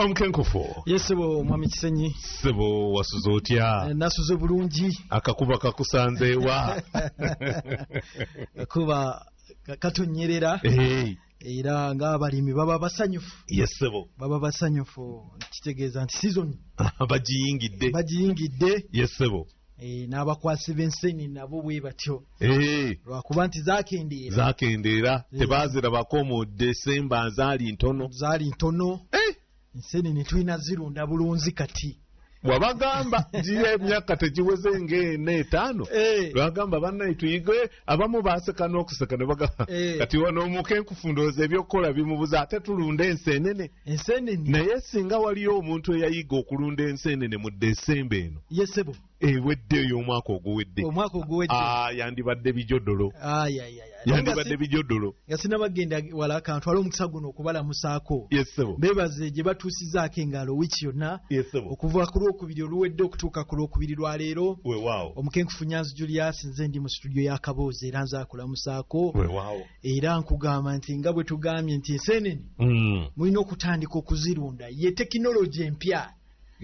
Omukenkufu. Yes sebo mwami Kisenyi. Sebo wasuze otya? Nasuze bulungi. Akakuba kakusanze wa. Kuba katonyerera. Era ng'abalimi baba basanyufu. Yes sebo. Baba basanyufu kitegeeza nti season bagiyingidde. Yes sebo. N'abakwasi b'ensenyi nabo bwe batyo. Lwakuba nti zaakendeera tebaazirabako mu Desemba zaali ntono. Ensenyi ne tulina zirunda bulunzi kati. Wabagamba gira emyaka tegiweze ng'ettaano. Lwagamba bannaye tuyige abamu baaseka n'okuseka ne bagamba kati wano Omukenkufu ndowooza ebyokukola bimubuza ate tulunda enseenene. Naye singa waliyo omuntu eyayiga okulunda enseenene mu Desemba eno. Yesebo. Eweddeyo omwaka oguwedde. Yandibadde bijoddolo. Yandibadde bijoddolo. Yasina bagenda wala akantwala omukisa guno okubalamusaako. Yesebo. Beebaze gye batuusizaako engalo wiiki yonna. Okuva ku Lwokubiri oluwedde okutuuka ku Lwokubiri lwa leero. Omukenkufu Nyanzi Julius nze ndi mu studio ya Kaboozi era nze akulamusaako. Era nkugamba nti nga bwe tugambye nti enseenene mulina okutandika okuzirunda ye tekinologi empya.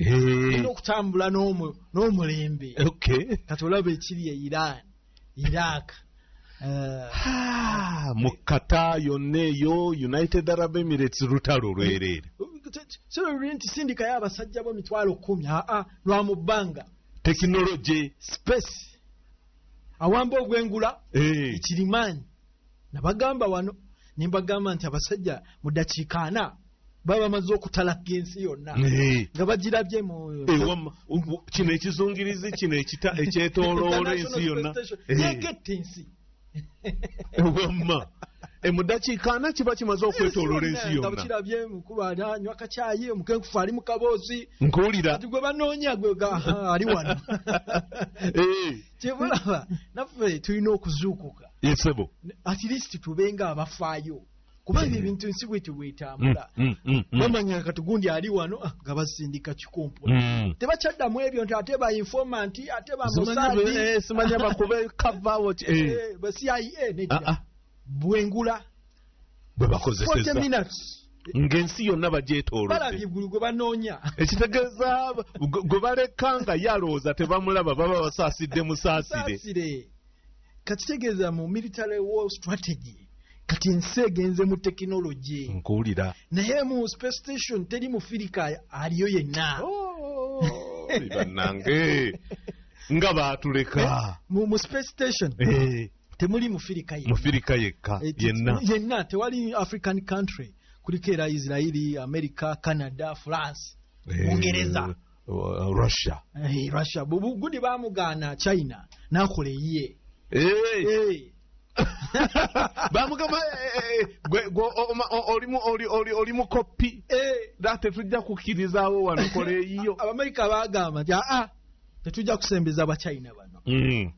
Olina okutambula n'omulembe. Kati olaba ekiri e Iraq. Mu Qatar yonna eyo United Arab Emirates lutalo lwereere. Luli nti sindikayo abasajja bo 10,000 lwa mu bbanga. Tekinologi. Space. Awamba obwengula. Ekirimaanyi. Nabagamba wano nimbagamba nti abasajja mu ddakiika 4 baba bamaze okutalaka ensi yonna nga bagirabye mu kino ekizungirizi kino ekyetooloola ensi yonna yegette ensi wamma mu ddakiika 4 kiba kimaze okwetooloola ensi yonna nga bakirabye mukulu anywa kacaayi Omukenkufu ali mu Kaboozi nkuwulira kati gwe banoonya gwe ali wano kyebulaba naffe tulina okuzuukuka yesebo at least tubenga abafaayo kuba ebintu nsi bwetyo bwetambula bamanya kati gundi ali wano nga basindika kikompo tebakyaddamu ebyo nti ate ba informant ate ba Mossad simanya bakube cover ba CIA nedda bwengula bwe bakozeseza 40 minutes ng'ensi yonna bagyetoolodde balabye gulu gwe banoonya ekitegeeza gwe baleka nga yalowooza tebamulaba baba basaasidde musaasire kakitegeeza mu military war strategy kati ensi egenze mu tekinologi nkuwulira naye mu space station teri mufirika aliyo yenna bannange nga baatuleka mu space station temuli mufirika yekka yenna tewali African country kuliko era Israeli, America, Canada, France, Uingereza, Russia bugudi bamugaana China nakola ye bamugamba oli mukopi date tujja kukirizaawo wano kola eyiyo Abamerika bagamba nti tetujja kusembeza Abachina bano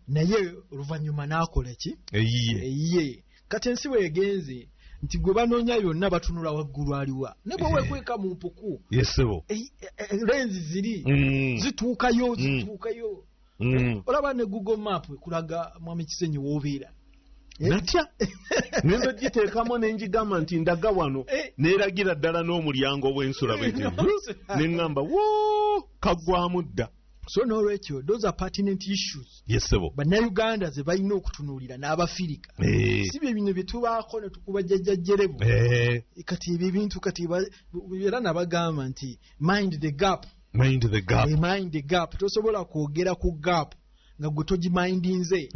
naye oluvannyuma n'akola ki eyiye kati ensi bwegenze nti gwe banoonya yonna batunula waggulu aliwa ne bwe weekweka mu mpuku yesebo lenzi ziri zituukayo olaba ne Google Map ekulaga mwami Kisenyi w'obeera natya nendo giteekamo nenjigamba nti ndaga wano neeragira ddala n'omulyango bw'ensula bwete neŋŋamba kaggwamu dda. So n'olwekyo those are pertinent issues bannayuganda ze balina okutunuulira n'Abafirika si bye bino bye tubaako ne tukuba jjajjajjerebu kati ebyo ebintu kati era nabagamba nti mind the gap tosobola kwogera ku gap nga gwe togimindinze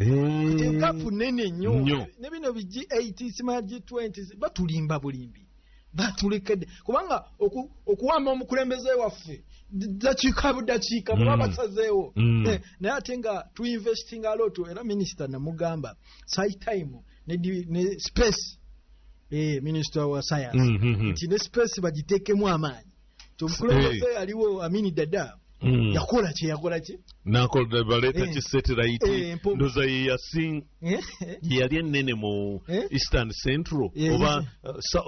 gapu nene nnyo ne bino G8 sima G20 batulimba bulimbi batulekedde kubanga okuwamba omukulembeze waffe dakiika budakiika muba basazeewo naye ate nga tuinvestinga loto era minisita namugamba side time ne space minister wa science nti ne space bagiteekemu amaanyi omukulembeze yaliwo Amini Dada yakola ki nakola baleeta ki satellite ndoza yali ennene mu Eastern Central oba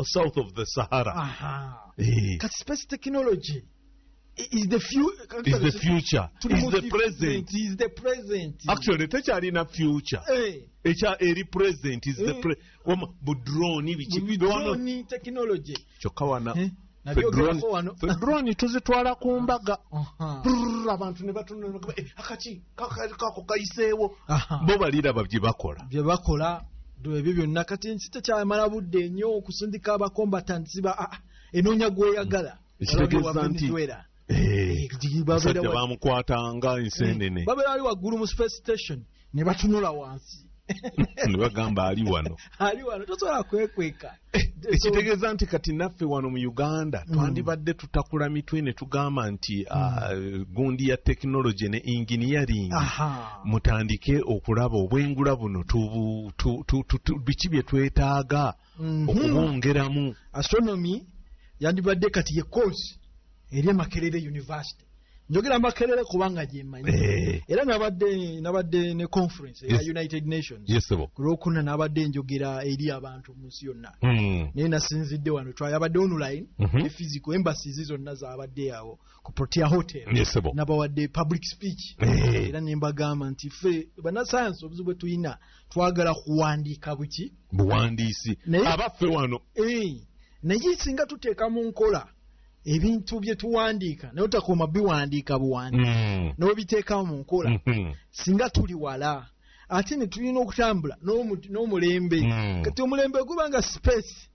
south of the Sahara kati space technology is the future is the present actually tekyalina future eri present is the bu drone biki drone technology kyokka wana drone tuzitwala ku mbaga abantu ne batunula akaki kako kayiseewo bo baliraba bye bakola ebyo byonna kati nsi tekyamala budde nnyo okusindika abakombatants enoonya gweyagala ekitegeeza nti basajja bamukwatanga enseenene babeera ali waggulu mu space station ne batunula wansi ne bagamba ali wano tosobola kwekweka ekitegeeza nti kati naffe wano mu Uganda twandibadde tutakula mitwe ne tugamba nti gundi ya tekinologi ne engineering mutandike okulaba obwengula buno biki bye twetaaga okubongeramu. Astronomy yandibadde kati ye course eri Makerere University. Njogera Makerere kubanga gyemanyi era nabadde ne conference ya United Nations kulokuna nabadde njogera eri abantu mu nsi yonna naye nasinzidde wano twayabadde online ne physical embassies zonna zabadde yawo ku Protea Hotel nabawadde public speech era nembagamba nti ffe bana science obuzibu tuyina twagala kuwandiika buwandiisi abaffe wano naye singa tuteeka mu nkola ebintu bye tuwandiika naye otakoma biwandiika buwandiika n'obiteeka mu nkola singa tuli wala ate ne tulina okutambula n'omulembe kati omulembe gubanga space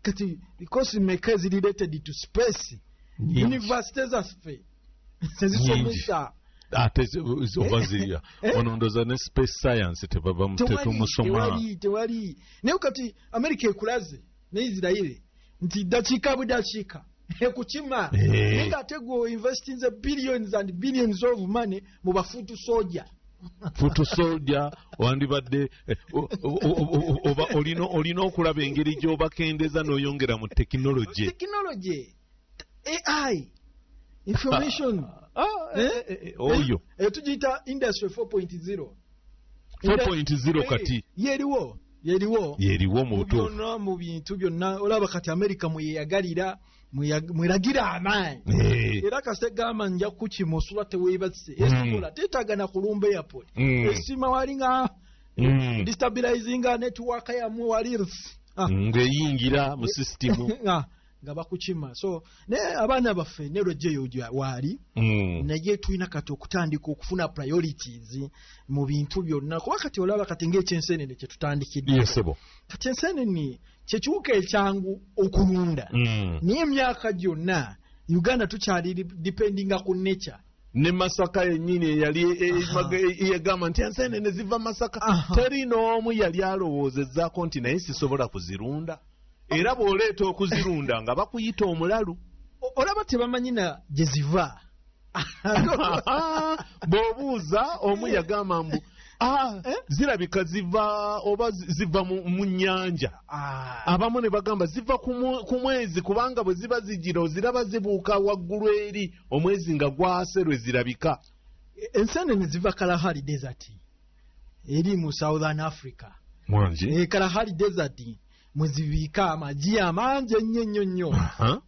kati because meka is related to space university zaffe tezisomesa ate obazirya onondoza ne space science tetumusoma tewali naye kati America ekulaze ne Israel nti dakiika budakiika ekukima nga ate go investing the billions and billions of money mu bafutu soldier wandibadde oba olina okulaba engeri gy'obakendeza n'oyongera mu technology AI information oyo tugiyita industry 4.0 kati yeriwo mu butuufu mu bintu byonna olaba kati America mweyagalira mweragira amaanyi era kasite gamba nja kukimusula teweebatse esobola tetagana kulumba airport esima walinga destabilizing network yamu wali ng'eyingira mu system nga bakukima so ne abaana baffe ne rojeyo wali naye tulina kati okutandika okufuna priorities mu bintu byonna kuba kati olaba kati ng'ekyensenene kye tutandikidde kati ensenene kyekiwuka ekyangu okulunda naye emyaka gyonna Uganda tukyali dependinga ku nature ne Masaka yennyini eyali yagamba nti ensenene ziva Masaka teri n'omu yali alowoozezzaako nti naye sisobola kuzirunda era bw'oleeta okuzirunda nga bakuyita omulalu olaba tebamanyi na gye ziva bw'obuuza omu yagamba mbu zirabika ziva mu nnyanja abamu ne bagamba ziva ku mwezi kubanga bwe ziba zigira oziraba zibuuka waggulu eri omwezi nga gwase lwe zirabika. Ensenene ziva Kalahari Desert eri mu Southern Africa Kalahari Desert mwe zibiika amagi amangi ennyo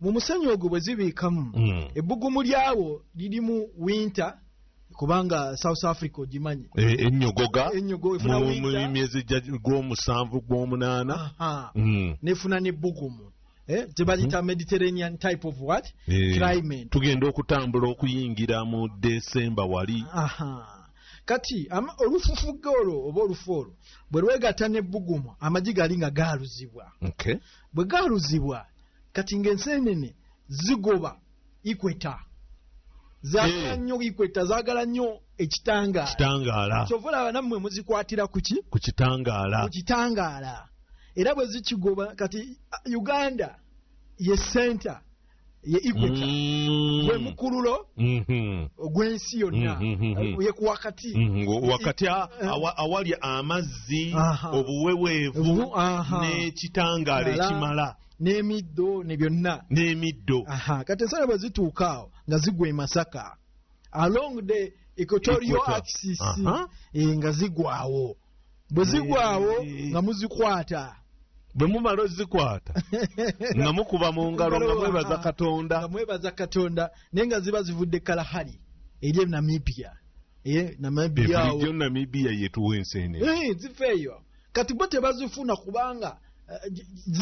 mu musenyu ogwo bwe zibiikamu ebbugumu lyawo liri mu winter kubanga South Africa ogimanyi ennyogoga mu myezi gw'omusanvu gw'omunaana nefuna n'ebbugumu tebalita Mediterranean type of what climate tugenda okutambula okuyingira mu December wali kati olufufuga olwo oba olufu olwo bwe lwegatta n'ebbugumu amagi gali nga gaaluzibwa bwe gaaluzibwa kati ng'ensenene zigoba ikweta zaagala nnyo ikweta zaagala nnyo ekitangaala kyova olaba nammwe muzikwatira ku kitangaala era bwe zikigoba kati Uganda ye center ye ikweta gwe mukululo ogw'ensi yonna ye ku wakati awali amazzi obuweweevu n'ekitangaala ekimala n'emiddo ne byonna kati ensala bwe zituuka awo nga zigwa e Masaka along the equatorial axis nga zigwawo bwe zigwawo nga muzikwata bwe mumala ozikwata nga mukuba mu ngalo nga mwebaza Katonda naye nga ziba zivudde Kalahari eri Namibia Namibia yetuwa ensenene zifeeyo kati bo tebazifuna kubanga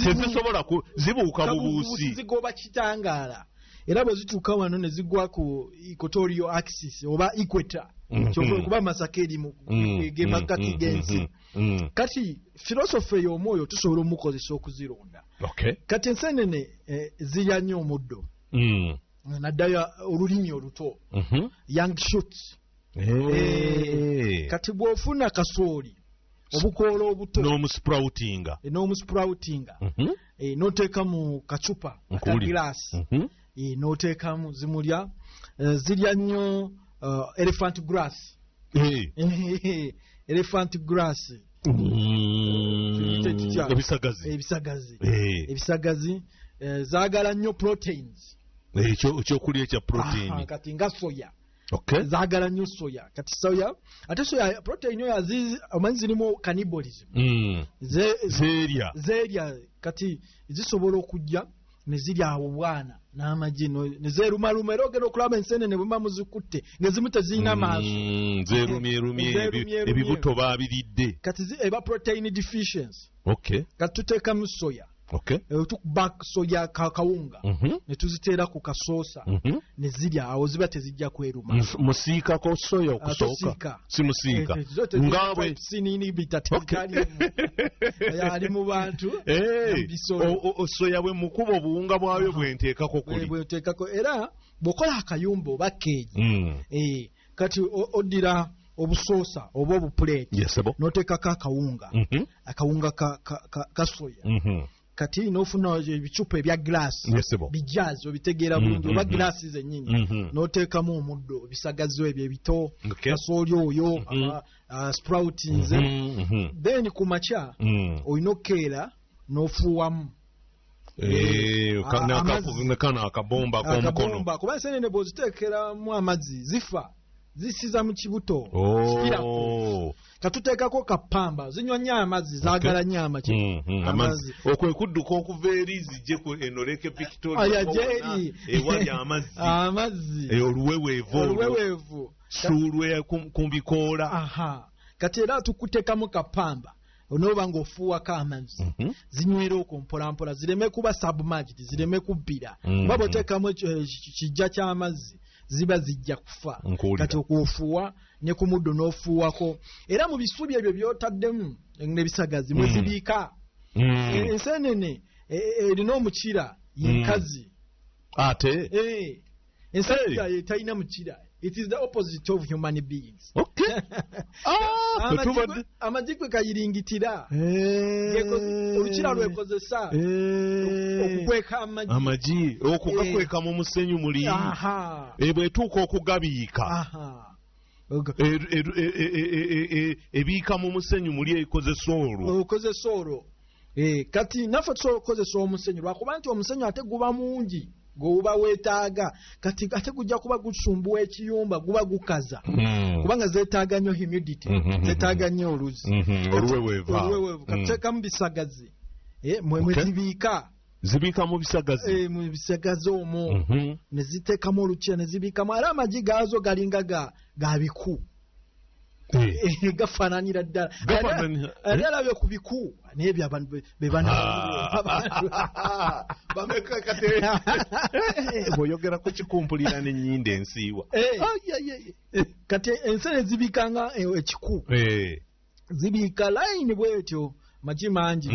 tezisobola zibuuka bubuusi zigoba kitangaala era bwe zituuka wano ne zigwa ku equatorial axis oba equator kyova kuba Masaka eri gemakkati g'ensi kati filosofe ey'omwoyo tusobola omukozesa okuzironda kati enseenene zirya nnyo omuddo naddala olulimi oluto young shoots kati bw'ofuna kasooli obukoola obuto n'omusproutinga n'oteeka mu kacupa aka giraasi n'oteekamu zimulya zirya nnyo elephant grass elephant grass ebisagazi zaagala nnyo proteins ekyokulya ekya protein kati nga soya zaagala nnyo soya kati soya ate soya protein oyo omanyi zirimu cannibalism zeerya kati zisobola okujja ne zirya obwana n'amagi ne zeerumaluma era ogenda okulaba enseenene bwe muba muzikutte ng'ezimu tezirina maaso zeerumyerumye ebibuto baabiridde kati eba protein deficiency kati tuteekamu soya tukuba soya kawunga ne tuziteera ku kasoosa ne zirya awo ziba tezijja kweruma musiikako soya okusooka si musiika ngaabwe sinini bitatekalimu ali mu bantu soya bwe mukuba obuwunga bwayo bwenteekako bwenteekako era bw'okola akayumba oba keegi kati oddira obusoosa oba obupuleeti n'oteekako akawunga ka soya kati n'ofuna ebicupa ebya glaasi bijaazi obitegeera bulungi oba glaasi zennyini n'oteekamu omuddo ebisagazo ebyo ebito kasooli oyo sproutings then ku makya olina okukeera n'ofuuwamu kano akabomba k'omukono kuba enseenene bw'oziteekeramu amazzi zifa zisiza mu kibuto katuteekako kapamba zinywa nnyo amazzi zaagala nnyo amazzi okwekudduka okuva eri zijje enoleke Victoria ewali amazzi oluweweevu suulwe ku bikoola kati era tukuteekamu kapamba onooba ng'ofuuwako amazzi zinywera okwo mpolampola zireme kuba submerged zireme kubbira oba bw'oteekamu kijja ky'amazzi ziba zijja kufa kati okwofuuwa ne ku muddo n'ofuuwako era mu bisubi ebyo by'otaddemu n'ebisagazi mwe zibiika enseenene erina omukira yenkazi ate enseenene talina mukira it is the opposite of human beings amagi gwe gayiringitira olukira lwekozesa okukweka amagi okugakweka mu musenyu muli bwetuuka okugabiika ebiika mu musenyu muli ekozesa olwo kati naffe tusobola okukozesa omusenyu lwakuba nti omusenyu ate guba mungi gwoba weetaaga kati ate gujja kuba gusumbuwa ekiyumba guba gukaza kubanga zeetaaga nnyo humidity zeetaaga nnyo oluzi oluweweevu katuteekamu bisagazi mwe zibiika mu bisagazi omwo ne ziteekamu olukira ne zibiikamu era amagi gaazo galinga ga biku gafaananira ddala ali alabye ku biku naye ebyo abantu bw'oyogera ku kikumpulira n'ennyindo ensiiwa kati ensene zibiikanga ekiku zibiika layini bwetyo magi mangi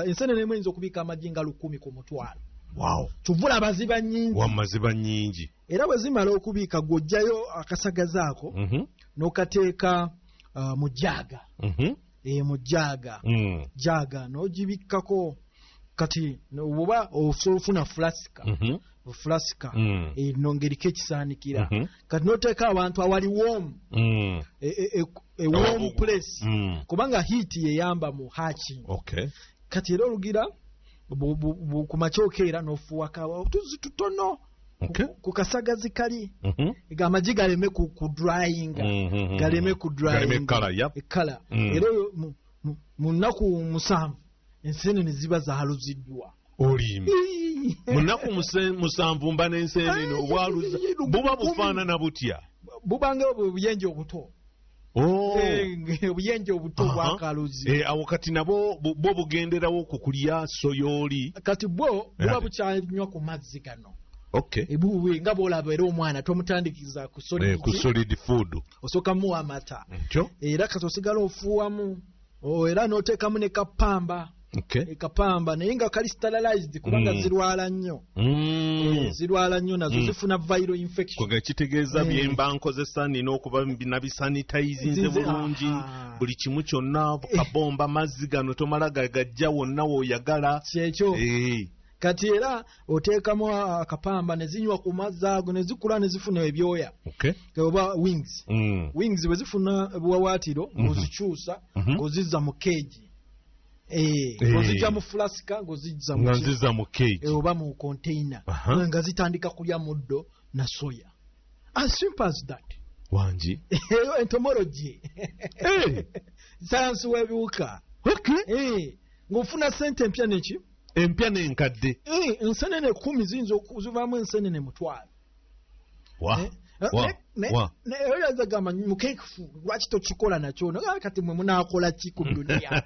ensene emu eyinza okubiika amagi nga 100 ku mutwalo tuvulaba ziba nnyingi era bwe zimala okubiika gw'ojjayo akasagazi ako n'okateeka mu jaaga jaaga n'ogibikkako kati oba ofuna fulasika eno ng'eriko ekisaanikira kati n'oteeka abantu awali warm place kubanga heat yeyamba mu hatching kati era olugira ku makya okeera n'ofuuwaka otuzi tutono ku kasagazi kali amagi galeme ku dryinga galeme ku ekkala era mu nnaku 7 enseenene ziba zaaluziddwa olimba mu nnaku 7 mba n'enseenene obwaluza buba bufaanana butya bubanga obuyenje obuto obuyenje obuto bwakaluzi awo kati nabo bo bugenderawo okukulya soyooli kati bwo buba bukyanywa ku mazzi gano ebuwe nga bwolaba era omwana tomutandikiza ku solid food osooka muwa amata era kati osigala ofuuwamu era n'oteekamu ne kapamba kapamba naye nga kali sterilized kubanga zirwala nnyo nazo zifuna viral infection kitegeeza byemba nkozesa nina okuba nabisanitizinze bulungi buli kimu kyonna kabomba mazzi gano tomala gajja wonna w'oyagala kyekyo kati era oteekamu akapamba ne zinywa ku mazzi ago ne zikula ne zifuna ebyoya oba wings bwe zifuna ebiwawaatiro ng'ozikyusa ng'ozizza mu keegi ng'ozijja mu fulasika ng'ozizza mu keegi oba mu container nga zitandika kulya muddo na soya as simple as that wangi entomology sayansi w'ebiwuka ng'ofuna sente empya neki empya n'enkadde ensenene 10 ziyinza okuzivaamu ensenene 1,000 oyazagamba mukeefu lwaki tokikola nakyo kati mwe munaakola ki ku duniya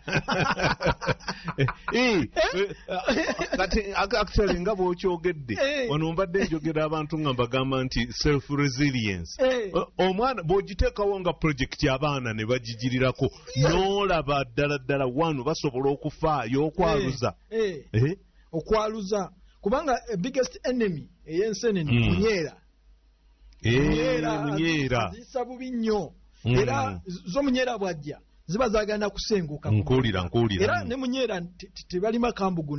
kati actually nga bw'okyogedde wano mbadde njogera abantu nga mbagamba nti self resilience omwana bw'ogiteekawo nga project abaana ne bagigirirako n'olaba ddala wano basobola okufaayo okwaluza kubanga biggest enemy ey'ensenene munyeera munyeera zisa bubi nnyo era z'omunyeera bwajja ziba zaagala kusenguka nkuulira era ne munyeera tebalima kambugu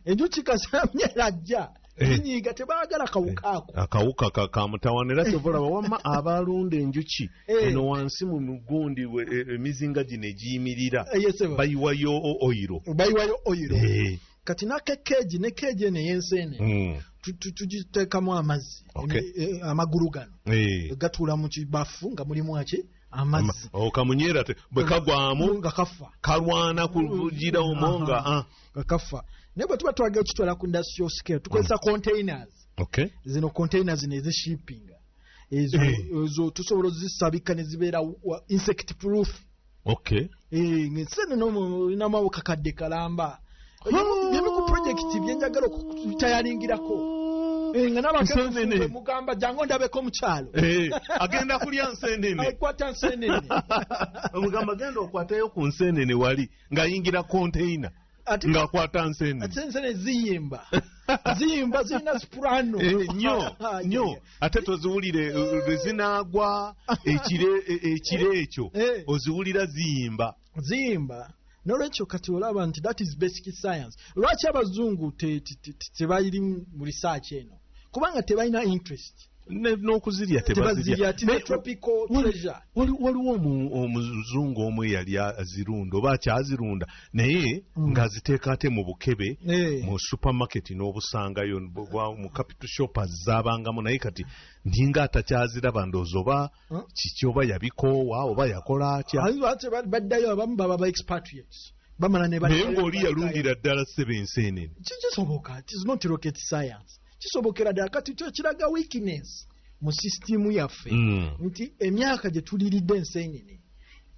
enjuki kasa munyeera ajja zinyiiga tebaagala akawuka ka mutawana era kyovolaba wamma abalunda enjuki eno wansi mu mugundi emizinga gino egiyimirira bayiwayo oyiro kati nakekeegi ne keegi eno ey'enseene tugiteekamu amazzi amagulu gano gatuula mu kibafu nga mulimu aki amazzi kamunyeera bwe kagwamu nga kafa kalwana kugira omwo nga kafa naye bwe tuba twagala okitwala ku industrial scale tukozesa containers zino containers zino ezishippinga ezo tusobola ozisabika ne zibeera insect proof ng'ensenene olinamu akakadde kalamba byemu ku projekiti byenjagala okutayalingirako nga n'abakenene mugamba jangu ndabeko omukyalo agenda kulya nsenene akwata nsenene omugamba genda okwatayo ku nsenene wali ng'ayingira container ng'akwata nsenene ate ensenene ziyimba zirina soprano nnyo ate toziwulire zinaagwa ekire ekyo oziwulira ziyimba n'olwekyo kati olaba nti that is basic science lwaki abazungu tebayiri mu research eno kubanga tebalina interest n'okuzirya tebazirya tropical treasure waliwo omuzungu omu eyali azirunda oba akyazirunda naye ng'aziteeka ate mu bukebe mu supermarket n'obusangayo mu capital shoppers zaabangamu naye kati ndinga atakyaziraba ndowooza oba kiki oba yabikoowa oba yakola atya baddayo abamu baba ba expatriates bamala naye ng'oli yalundira ddala ssebe enseenene kisoboka it is not rocket science kisobokera ddala kati kyo kiraga weakness mu sisitimu yaffe nti emyaka gye tuliridde enseenene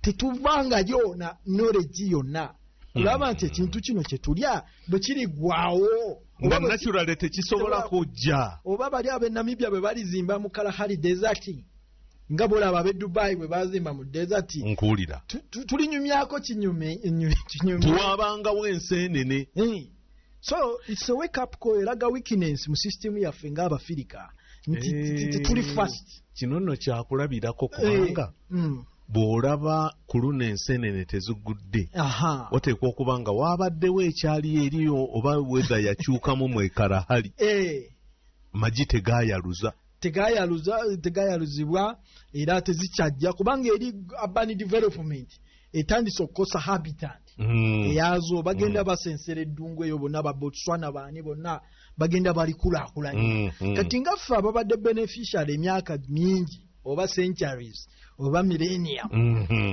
tetuvangayo na knowledge yonna olaba nti ekintu kino kye tulya bwe kirigwawo nga naturally tekisobola kujja oba bali ab'e Namibia bwe balizimba mu Kalahari desert nga bolaba ab'e Dubai bwe bazimba mu desert nkuwulira tulinyumyako kinyume tuwabangawo enseenene so it's a wake up call eraga weakness mu system yaffe ng'Abafirika nti tuli fast kino nno kyakulabirako kubanga bw'olaba ku luno enseenene tezigudde oteekwa okuba nga waabaddewo ekyali eriyo oba weda yakyukamu mu Kalahari magi tegayaluzibwa era tezikyajja kubanga eri urban development etandise okukosa habitat eyazo bagenda basensera eddungu eyo bonna ba Botswana baani bonna bagenda balikulaakulanye kati ngaffe ababadde beneficiary emyaka mingi oba centuries oba millennium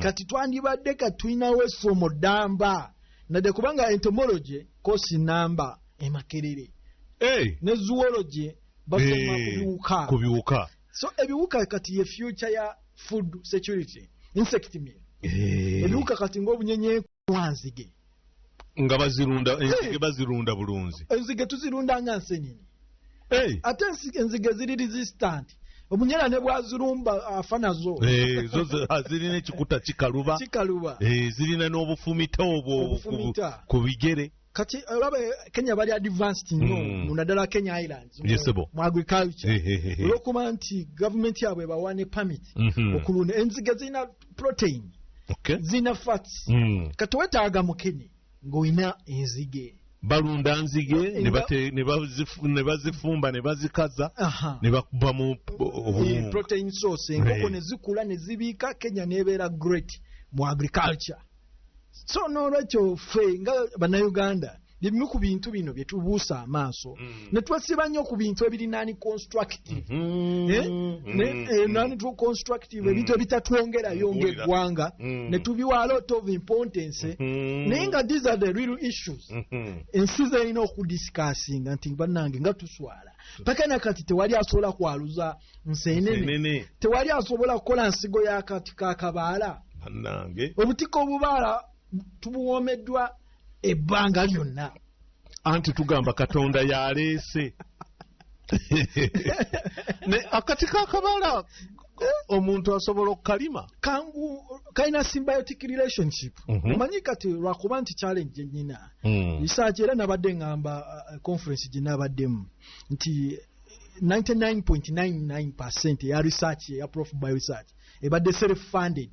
kati twandibadde katulinawo essomo ddamba nadde kubanga entomology kosi namba emakerere ne zoology basoma ku biwuka so ebiwuka kati ye future food security insect meal ebiwuka kati ng'obunyenye wanzige nga bazirunda bulunzi enzige tuzirunda nga nsenini ate enzige ziri resistant omunyera ne bwazirumba afa nazo zo zirina ekikuta kikaluba zirina n'obufumita obwo ku bigere kati olaba Kenya bali advanced nnyo munaddala Kenya Islands mu agriculture olwokuba nti government yabwe bawane permit okulunda enzige zirina protein zirina fats kati wetaaga mukene ng'olina enzige balunda nzige ne bazifumba ne bazikaza ne bakubamu protein source enkoko ne zikula ne zibiika Kenya nebeera great mu agriculture so n'olwekyo ffe nga bannayuganda bimu ku bintu bino bye tubuusa amaaso ne twasiba nnyo ku bintu ebirinaani constructive naani constructive ebintu ebitatwongerayo ng'eggwanga ne tubiwa a lot of importance naye nga these are the real issues ensi zerina okudiscassinga nti bannange nga tuswala paka nakati tewali asobola kwaluza nseenene tewali asobola kukola nsigo y'akati k'akabaala bannange obutiko obubaala tubuwoomeddwa ebbanga lyonna anti tugamba Katonda yaleese ne akati k'akabaala omuntu asobola okukalima kangu kalina symbiotic relationship omanyi kati lwakuba nti challenge nyina research era nabadde ngamba conference gye nabaddemu nti 99.99% ya research ya Prof Bioresearch ebadde self-funded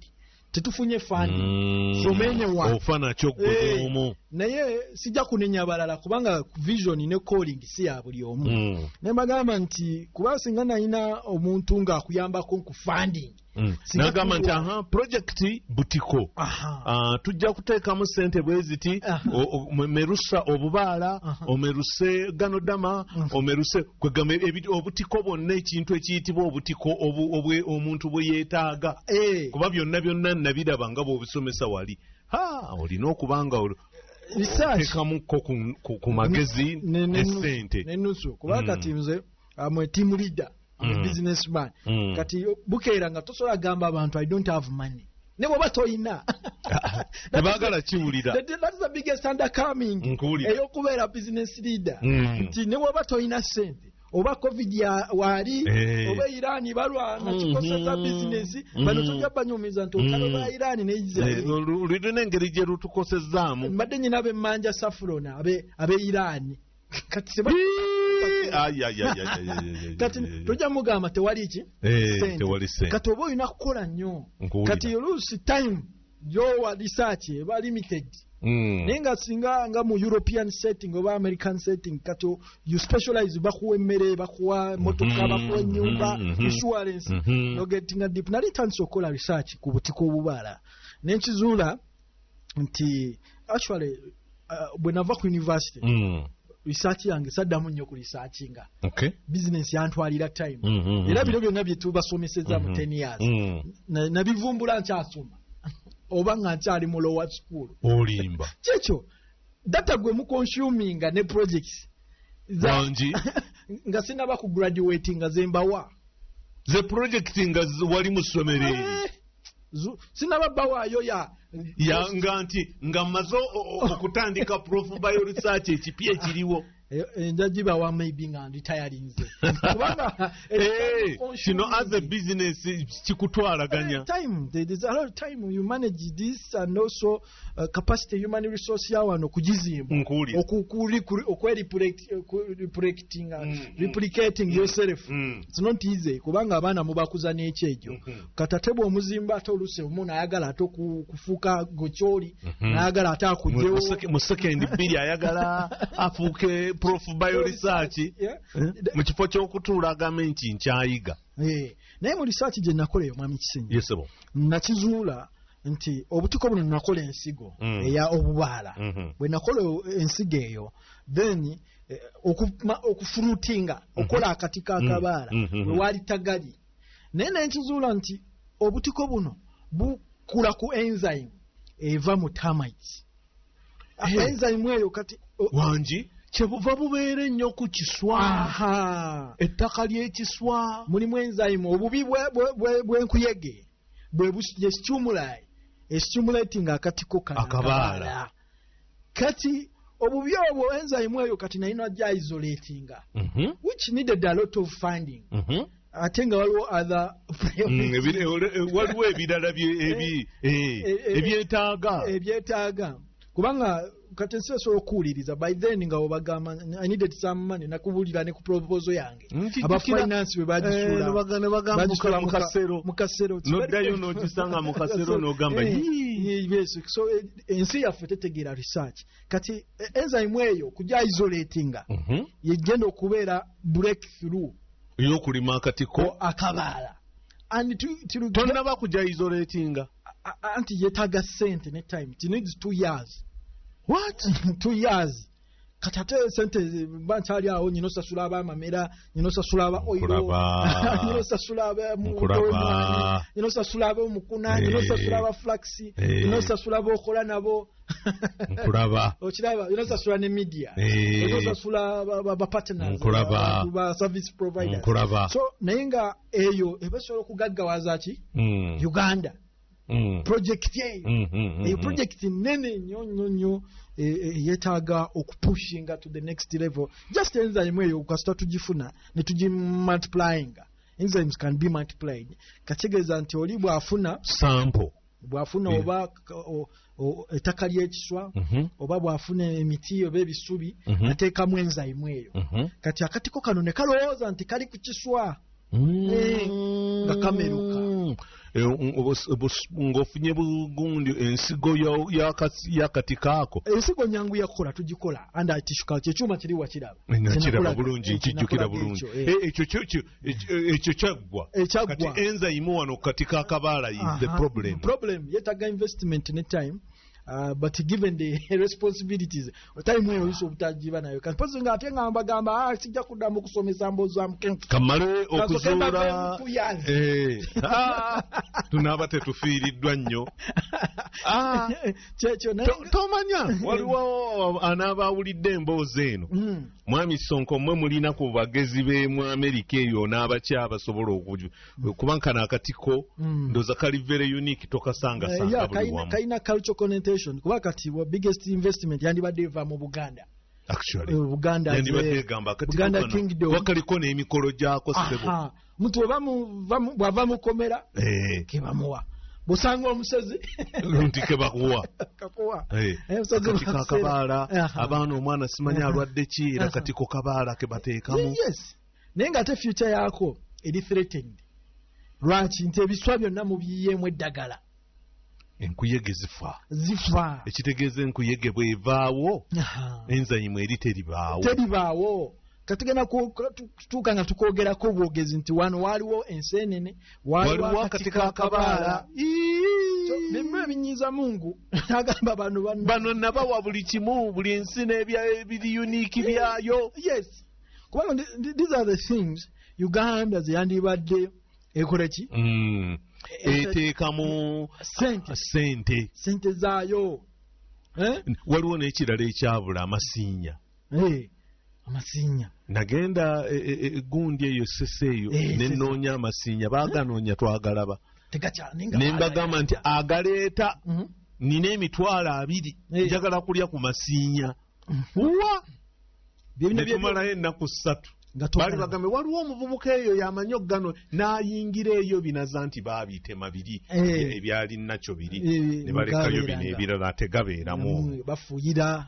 tetufunye funding somenye wa ofana kyoggomo naye sijja kunenya balala kubanga vision ne calling si ya buli omu ne bagamba nti kuba singa nalina omuntu nga akuyambako ku funding nagamba nti project butiko tujja kuteekamu ssente bwe ziti omerusa obubaala omeruse ganodama omeruse kwegamba obutiko bwonna ekintu ekiyitibwa obutiko omuntu bwe yeetaaga kuba byonna nabiraba nga bw'obisomesa wali olina okubanga teekamuko ku magezi n'essente n'ennusu kuba kati nze amwe team leader businessman kati bukeera nga tosobola gamba abantu I don't have money ne bwoba toyina tebaagala kiwulira that's the biggest undercoming ey'okubeera business leader nti ne bwoba toyina sente oba covid waali oba Iran balwana kikoseza business bano tujja banyumiza nti okalo ba Iran ne Israel lulina engeri gye lutukosezaamu mbadde nyina ab'emmanja safrona abe Iran kati seba kati tujja mugamba tewali ki sente kati oba olina kukola nnyo kati oluusi time gyowa research eba limited naye nga singa nga mu European setting oba American setting kati you specialize bakuwa emmere bakuwa motoka bakuwa ennyumba insurance no getting a deep nali tandise okukola research ku butiko obubaala nenkizuula nti actually bwe nava ku university research yange saddamu nnyo ku researchinga business yantwalira time era bino byonna bye tubasomeseza mu 10 years nabivumbula nkyasoma oba nga nkyali mu lower school olimba kyekyo data gwe mu consuminga ne projects zangi nga sinaba ku graduating nga zembawa ze project nga wali mu ssomero sinaba bawaayo yanga nti nga mmaze okutandika Prof Bioresearch ekipya ekiriwo enjajiba wa maybe nga retirinze kubanga kino as a business kikutwalaganya time there's a lot of time you manage this and also capacity human resource yawano kugizimba replicating yourself it's not easy kubanga abaana mubakuza n'ekyejo katatebwa omuzimba ate oluse omuntu ayagala ate kufuuka gokyoli n'ayagala ate akugyewo mu second bbiri ayagala afuuke Prof Bioresearch mu kifo ky'okutuula agambe nti nkyayiga naye mu research gye nakola mwami Kisenyi nakizuula nti obutiko buno nakola ensigo eya obubaala bwe nakola ensigo eyo then okufruitinga okola akati k'akabaala bwe waali tagali naye nenkizuula nti obutiko buno bukula ku enzyme eva mu termites enzyme eyo kati wangi kyebuva bubeere nnyo ku kiswa ettaka ly'ekiswa mulimu enzyme obubi bw'enkuyege bwe stimulating akatiko akabaala kati obubi obwo enzyme eyo kati nayo najja isolatinga which needed a lot of funding ate nga waliwo other waliwo ebirala ebyetaaga kubanga kati nsi esobola okuwuliriza by then nga webagamba I needed some money nakubulira ne ku proposal yange aba finance bwe bagisula mu kasero noddayo n'ogisanga mu kasero n'ogamba so ensi yaffe tetegeera research kati enzyme eyo kujja isolatinga yegenda okubeera breakthrough y'okulima akatiko akabaala tonnaba kujja isolatinga anti yetaaga sente ne time it needs 2 years. What? 2 years. Katate sente banchali awo nyino sasula abamamera nyino sasula aba oilo nyino sasula aba mukuraba nyino sasula aba mukuna nyino sasula aba flaxi nyino sasula aba okola nabo mukuraba okiraba nyino sasula ne media nyino sasula aba partners ba service providers mukuraba so nayenga eyo ebesobola okugaggawaza ki Uganda project yeyo project nene nnyo yetaaga okupushinga to the next level just enzyme eyo kasita tugifuna ne tugimultiplying enzymes can be multiplied kategeeza nti oli bwafuna sample bwafuna oba ettaka ly'ekiswa oba bwafuna emiti oba ebisubi ateekamu enzyme eyo kati akatiko kano ne kalowooza nti kali ku kiswa nga kameruka ng'ofunye bugundi ensigo y'akatiko ako ensigo nyangu yakukola tugikola anda tishuka kyekyuma kiri wakiraba nakiraba bulungi nkijjukira bulungi ekyo kyaggwa kati enzyme wano katiko akabaala is the problem yetaga investment ne time but given the responsibilities time eyo iso butajiba nayo kanpozi nga atenga mbagamba sijja kuddamu kusomesa mboza mkenfu kamale okuzuula tunaba tetufiiriddwa nnyo tomanya waliwo anaabawulidde emboozi eno mwami Sonko mmwe mulina ku bagezi be mu Amerika eyo n'abakya basobola kuba nkana akatiko ndoza kali very unique tokasanga buli wamu kaina cultural connotation kuba kati wa biggest investment yandibadde eva mu Buganda actually Buganda yandibadde gamba Buganda kingdom wakaliko n'emikolo gyako sebo muntu bava mu komera kebamuwa busanga omusezi nti kebakuwa katiko akabaala abaana omwana simanya alwadde ki era katiko kabaala kebateekamu naye nga ate future yaako eri threatened lwaki nti ebiswa byonna mubiyiyeemu eddagala enkuyege zifa ekitegeeza enkuyege bwevaawo enzyme eri teribaawo katigana tutuuka nga tukwogerako obwogezi nti wano waaliwo enseenene waliwo akatiko akabaala bimwe ebinyiiza mungu agamba bano nabawa buli kimu buli ensi n'ebiri uniiki byayo yes kubanga these are the things Uganda zeyandibadde ekola ki eteekamu sente zaayo waliwo n'ekirala ekyabula amasiinya nagenda egundi eyo sese eyo nenoonya amasiinya baaganoonya twagalaba nembagamba nti agaleeta nina emitwalo 2 njagala kulya ku masiinya netumalayo ennaku 3 baali bagambe waliwo omuvubuka eyo yamanyi okugano n'ayingira eyo binaza nti baabitema biri ebyali nakyo biri ne balekayo bino ebirala tegabeeramu bafuuyira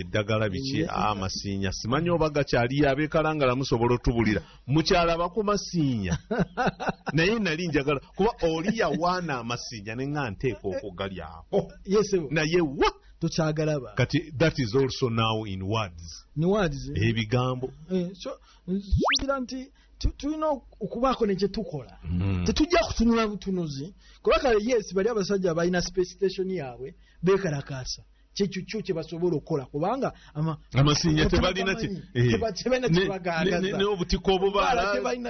eddagala biki amasiinya simanyi oba gakyali abeekalangala musobola otubulira mukyalaba ku masiinya naye nali njagala kuba oli yawaana amasiinya ne nga nteeka okugalyako naye wa tukyagalaba kati that is also now in words ebigambo nsuubira nti tulina okubaako nekyetukola tetujja kutunula butunuzi kuba kale yes bali abasajja balina space station yaabwe beekalakaasa kyekyo kye basobola okukola kubanga amasiinya tebalina n'obutiko obubaala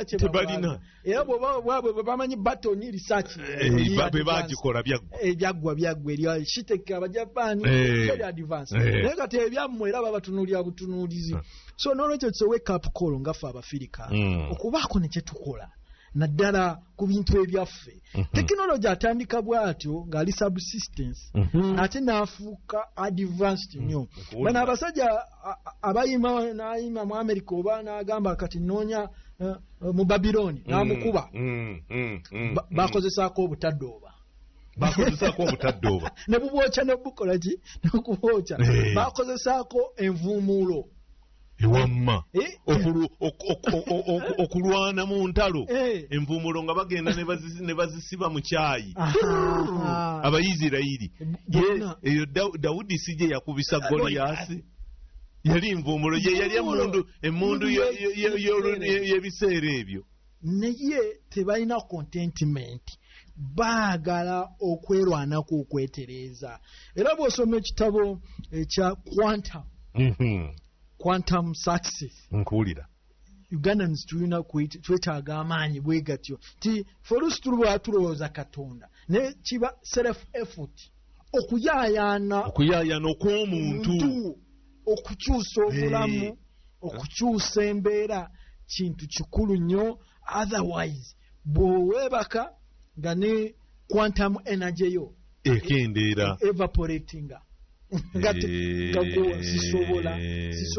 tebalina era bwe bamanyi batoni research bwe bagikola byaggwa erya shiteke abajapaani very advance naye kati ebyammwe era babatunuulira butunuulizi so n'olwekyo it's a wake up call ngaffe abafirika okubaako nekyetukola naddala ku bintu ebyaffe. Technology atandika bw'atyo ng'ali subsistence ate n'afuuka advanced nnyo. Bano abasajja n'ayima mu America oba n'agamba kati noonya mu Babiloni n'amukuba bakozesaako obutaddooba. Ne bubwokya ne bukola ki n'okubwokya bakozesaako envuumuulo ewamma okulwana mu ntalo envuumuulo nga bagenda ne bazisiba mu kyayi Abayisirayiri. Eyo Dawudi si gye yakubisa Goliyasi yali envuumuulo ye yali emmundu y'ebiseera ebyo. Naye tebalina contentment, baagala okwerwanako okwetereeza. Era bw'osoma ekitabo ekya Quantum Success, nkuwulira Ugandans tulina twetaaga amaanyi bwe gatyo ti folusi tulwa tulowooza Katonda ne kiba self effort okuyaayaana okw'omuntu okukyusa obulamu okukyusa embeera kintu kikulu nnyo. Otherwise bw'oweebaka nga ne quantum energy yo ekendeera evaporatinga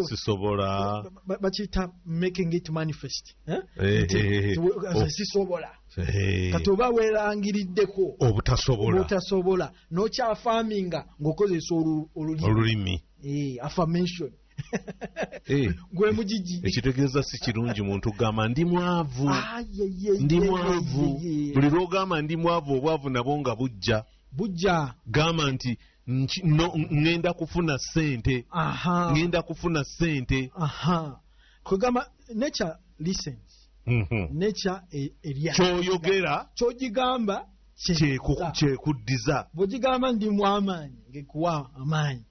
sisobola bakiyita making it manifest sisobola kati oba weerangiriddeko obutasobola n'okyafaaminga ng'okozesa olulimi affirmation gwe mugigi ekitegeeza si kirungi muntu kugamba ndi mwavu buli lw'ogamba ndi mwavu obwavu nabwo nga bujja gamba nti ngenda kufuna ssente kwegamba nature listens nature erya ky'ogigamba kyekuddiza bw'ogigamba ndimu amaanyi ngekuwa amaanyi.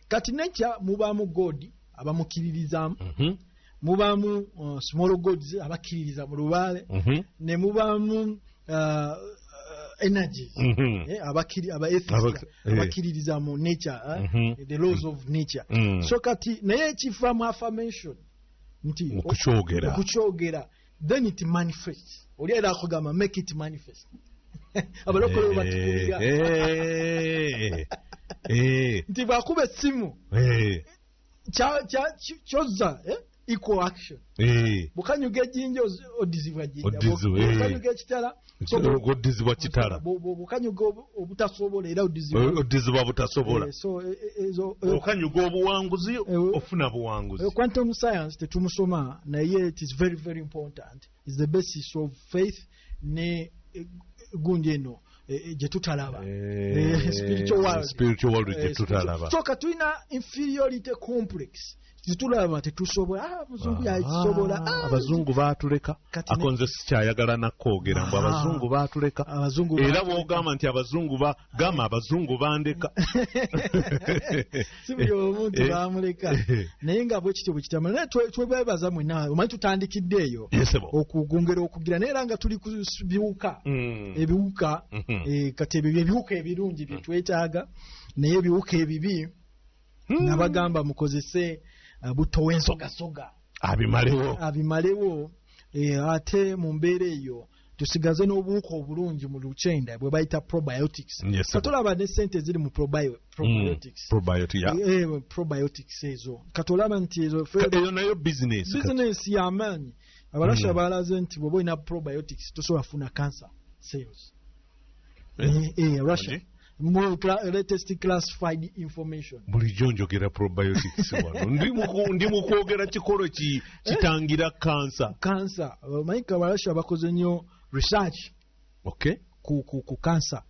Kati nature mubaamu God abamukiririzaamu mubaamu small gods abakkiririza mu lubaale ne mubaamu energy abakkiririza mu nature the laws of nature. So kati naye ekiva mu affirmation nti okukyogera then it manifests. Oli era akugamba make it manifest. Abalokole batukulira nti bwakuba essimu kyozza equal action. Bukanyuga ejjinja oddizibwa jjinja, bukanyuga ekitala oddizibwa kitala, bukanyuga obutasobola era oddizibwa butasobola, okanyuga obuwanguzi ofuna buwanguzi. Quantum science tetumusoma naye it is very very important, is the basis of faith ne gundi eno gye tutalaba spiritual world gye tutalaba. So katulina inferiority complex zitulaba tetusobola abazungu yakisobola abazungu baatuleka akonze sikyayagala nakwogera mbu abazungu baatuleka era bw'ogamba nti abazungu gama abazungu bandeka si buli omuntu bamuleka naye nga bwe kityo bwe kitama naye twebebaza mwenna omanyi tutandikidde eyo okugongera okugira naye era nga tuli ku biwuka ebiwuka kati ebyo ebiwuka ebirungi bye twetaaga naye ebiwuka ebibi nabagamba mukozese buto w'ensogasoga abimalewo ate mu mbeera eyo tusigaze n'obuwuka obulungi mu lukyenda bwe bayita probiotics. Katolaba ne sente ziri mu probiotics ezo katolaba nti ezo nayo business y'amaanyi. Abalasha balaze nti bw'oba olina probiotics tosobola kufuna cancer cells. Russia more latest classified information. Bulijjo njogera probiotics wano ndi mu kwogera kikolo kitangira cancer. Mayika Abalasha bakoze nnyo research ku cancer.